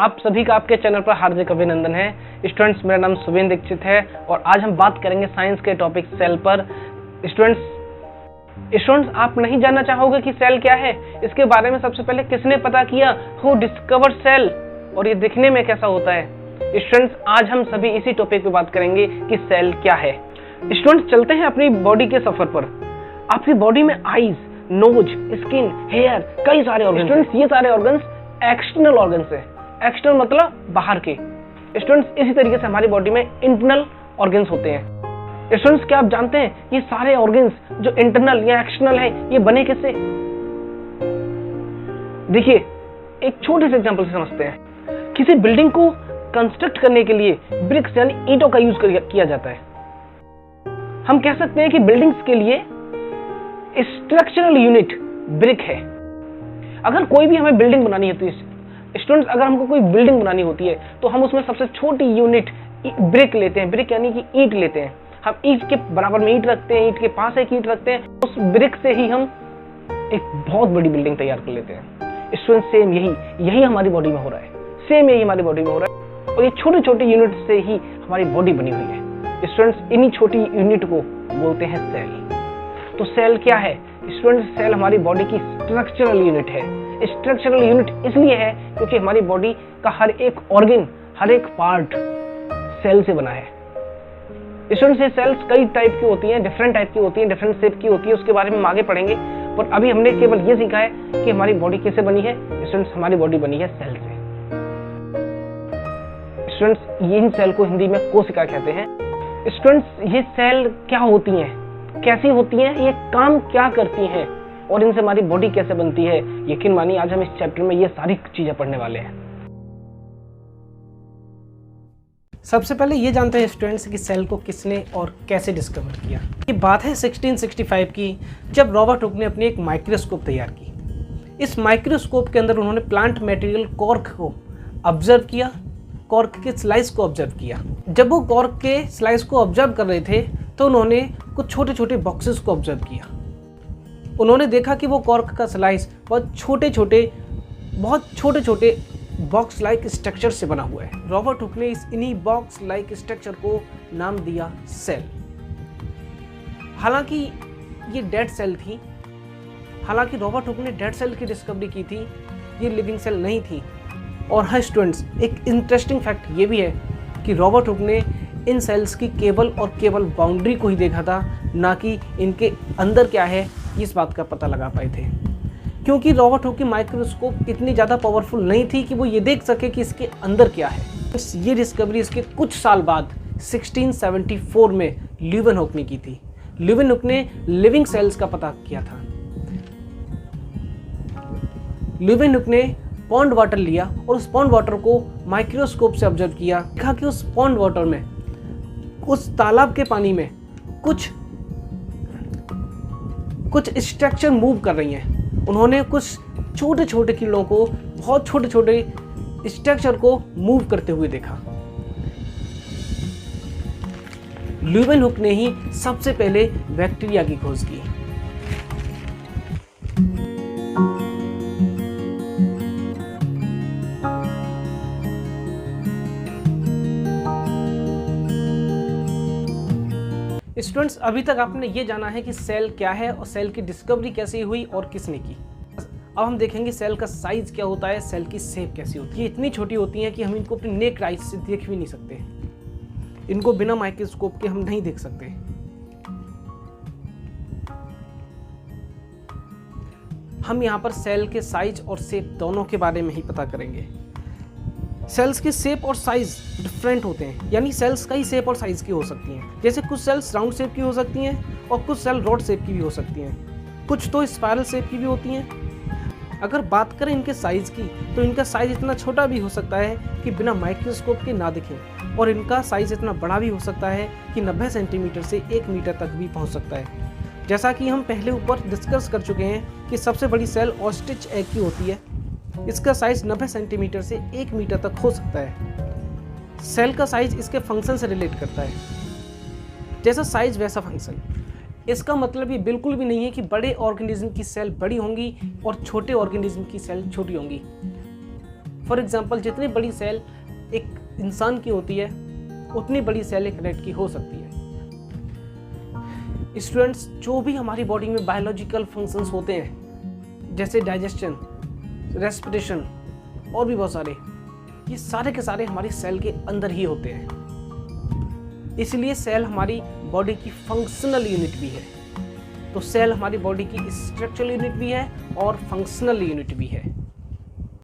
आप सभी का आपके चैनल पर हार्दिक अभिनंदन है। स्टूडेंट्स, मेरा नाम सुवेंद्र दीक्षित है और आज हम बात करेंगे साइंस के टॉपिक सेल पर। स्टूडेंट्स, आप नहीं जानना चाहोगे कि सेल क्या है? इसके बारे में सबसे पहले किसने पता किया? हु डिस्कवर्ड सेल, और ये दिखने में कैसा होता है? स्टूडेंट्स, आज हम सभी इसी टॉपिक पे बात करेंगे कि सेल क्या है। स्टूडेंट्स, चलते हैं अपनी बॉडी के सफर पर। आपकी बॉडी में आईज, नोज, स्किन, हेयर, कई सारे ऑर्गन्स। स्टूडेंट्स, ये सारे ऑर्गन्स एक्सटर्नल ऑर्गन्स है। एक्सटर्नल मतलब बाहर के। स्टूडेंट्स, इसी तरीके से हमारी बॉडी में इंटरनल ऑर्गन्स होते हैं। स्टूडेंट्स, क्या आप जानते हैं ये सारे ऑर्गन्स जो इंटरनल या एक्सटर्नल है, ये बने कैसे? देखिए, एक छोटे से एग्जांपल से समझते हैं। किसी बिल्डिंग को कंस्ट्रक्ट करने के लिए ब्रिक्स यानी ईंटों का यूज किया जाता है। हम कह सकते हैं कि बिल्डिंग्स के लिए स्ट्रक्चरल यूनिट ब्रिक है। अगर कोई भी हमें बिल्डिंग बनानी होती है स्टूडेंट्स, अगर हमको कोई बिल्डिंग बनानी होती है तो हम उसमें सबसे छोटी यूनिट ब्रिक लेते हैं। ब्रिक यानी कि ईंट लेते हैं। हम ईंट के बराबर में ईंट रखते हैं, ईंट के पास एक ईंट रखते हैं, उस ब्रिक से ही हम एक बहुत बड़ी बिल्डिंग तैयार कर लेते हैं। स्टूडेंट्स, सेम यही हमारी बॉडी में हो रहा है। सेम यही हमारी बॉडी में हो रहा है और ये छोटे छोटे यूनिट से ही हमारी बॉडी बनी हुई है। स्टूडेंट्स, इन्हीं छोटी यूनिट को बोलते हैं सेल। तो सेल क्या है? स्टूडेंट्स, सेल हमारी बॉडी की स्ट्रक्चरल यूनिट है। स्ट्रक्चरल यूनिट इसलिए है क्योंकि हमारी बॉडी का हर एक ऑर्गन, हर एक पार्ट सेल से बना है। स्टूडेंट्स, ये सेल्स कई टाइप की होती हैं, डिफरेंट टाइप की होती हैं, डिफरेंट शेप की होती है। उसके बारे में हम आगे पढ़ेंगे, पर अभी हमने केवल ये सीखा है कि हमारी बॉडी कैसे बनी है। स्टूडेंट्स, हमारी बॉडी बनी है सेल से। स्टूडेंट्स, इन सेल को हिंदी में कोशिका कहते हैं। स्टूडेंट्स, ये सेल क्या होती हैं, कैसी होती हैं, ये काम क्या करती हैं और इनसे हमारी बॉडी कैसे बनती है? यकीन मानिए आज हम इस चैप्टर में ये सारी चीजें पढ़ने वाले हैं। सबसे पहले ये जानते हैं स्टूडेंट्स कि सेल को किसने और कैसे डिस्कवर किया। ये बात है 1665 की, जब रॉबर्ट हुक ने अपनी एक माइक्रोस्कोप तैयार की। इस माइक्रोस्कोप के अंदर उन्होंने प्लांट मटेरियल कॉर्क को ऑब्जर्व किया, कॉर्क के स्लाइस को ऑब्जर्व किया। जब वो कॉर्क के स्लाइस को ऑब्जर्व कर रहे थे तो उन्होंने कुछ छोटे छोटे बॉक्सेस को ऑब्जर्व किया। उन्होंने देखा कि वो कॉर्क का स्लाइस बहुत छोटे छोटे बॉक्स लाइक स्ट्रक्चर से बना हुआ है। रॉबर्ट हुक ने इन्हीं बॉक्स लाइक स्ट्रक्चर को नाम दिया सेल। हालांकि ये डेड सेल थी, हालांकि रॉबर्ट हुक ने डेड सेल की डिस्कवरी की थी, ये लिविंग सेल नहीं थी। और हाँ स्टूडेंट्स, एक इंटरेस्टिंग फैक्ट ये भी है कि रॉबर्ट हुक ने इन सेल्स की केवल बाउंड्री को ही देखा था, ना कि इनके अंदर क्या है इस बात का पता लगा पाए थे। क्योंकि रॉबर्ट हुक की माइक्रोस्कोप इतनी ज़्यादा पावरफुल नहीं थी कि वो ये देख सके कि इसके अंदर क्या है। ये डिस्कवरी इसके कुछ साल बाद 1674 में ल्यूवेनहुक ने की थी। ल्यूवेनहुक ने लिविंग सेल्स का पता किया था। ल्यूवेनहुक ने पॉन्ड वाटर लिया और उस पॉन्ड वाटर को माइक्रोस्कोप से ऑब्जर्व किया। देखा कि उस पॉन्ड वाटर में, उस तालाब के पानी में कुछ स्ट्रक्चर मूव कर रही हैं। उन्होंने कुछ छोटे छोटे कीड़ों को, बहुत छोटे छोटे स्ट्रक्चर को मूव करते हुए देखा। ल्यूवेनहुक ने ही सबसे पहले बैक्टीरिया की खोज की। स्टूडेंट्स, अभी तक आपने ये जाना है कि सेल क्या है और सेल की डिस्कवरी कैसे हुई और किसने की। अब हम देखेंगे सेल का साइज क्या होता है, सेल की शेप कैसी होती है। ये इतनी छोटी होती हैं कि हम इनको अपनी नेक आइज से देख भी नहीं सकते। इनको बिना माइक्रोस्कोप के हम नहीं देख सकते। हम यहाँ पर सेल के साइज और शेप दोनों के बारे में ही पता करेंगे। सेल्स के शेप और साइज डिफरेंट होते हैं, यानी सेल्स कई शेप और साइज की हो सकती हैं। जैसे कुछ सेल्स राउंड शेप की हो सकती हैं और कुछ सेल रॉड शेप की भी हो सकती हैं, कुछ तो स्पाइरल शेप की भी होती हैं। अगर बात करें इनके साइज की, तो इनका साइज इतना छोटा भी हो सकता है कि बिना माइक्रोस्कोप के ना दिखे, और इनका साइज इतना बड़ा भी हो सकता है कि 90 सेंटीमीटर से 1 मीटर तक भी पहुंच सकता है। जैसा कि हम पहले ऊपर डिस्कस कर चुके हैं कि सबसे बड़ी सेल ऑस्ट्रिच एग की होती है। इसका साइज 90 सेंटीमीटर से 1 मीटर तक हो सकता है। सेल का साइज इसके फंक्शन से रिलेट करता है, जैसा साइज वैसा फंक्शन। इसका मतलब ये बिल्कुल भी नहीं है कि बड़े ऑर्गेनिज्म की सेल बड़ी होंगी और छोटे ऑर्गेनिज्म की सेल छोटी होंगी। फॉर एग्जाम्पल जितनी बड़ी सेल एक इंसान की होती है उतनी बड़ी सेल एक रेट की हो सकती है। स्टूडेंट्स, जो भी हमारी बॉडी में बायोलॉजिकल फंक्शंस होते हैं जैसे डाइजेशन, रेस्पिरेशन और भी बहुत सारे, ये सारे के सारे हमारी सेल के अंदर ही होते हैं। इसलिए सेल हमारी बॉडी की फंक्शनल यूनिट भी है। तो सेल हमारी बॉडी की स्ट्रक्चरल यूनिट भी है और फंक्शनल यूनिट भी है।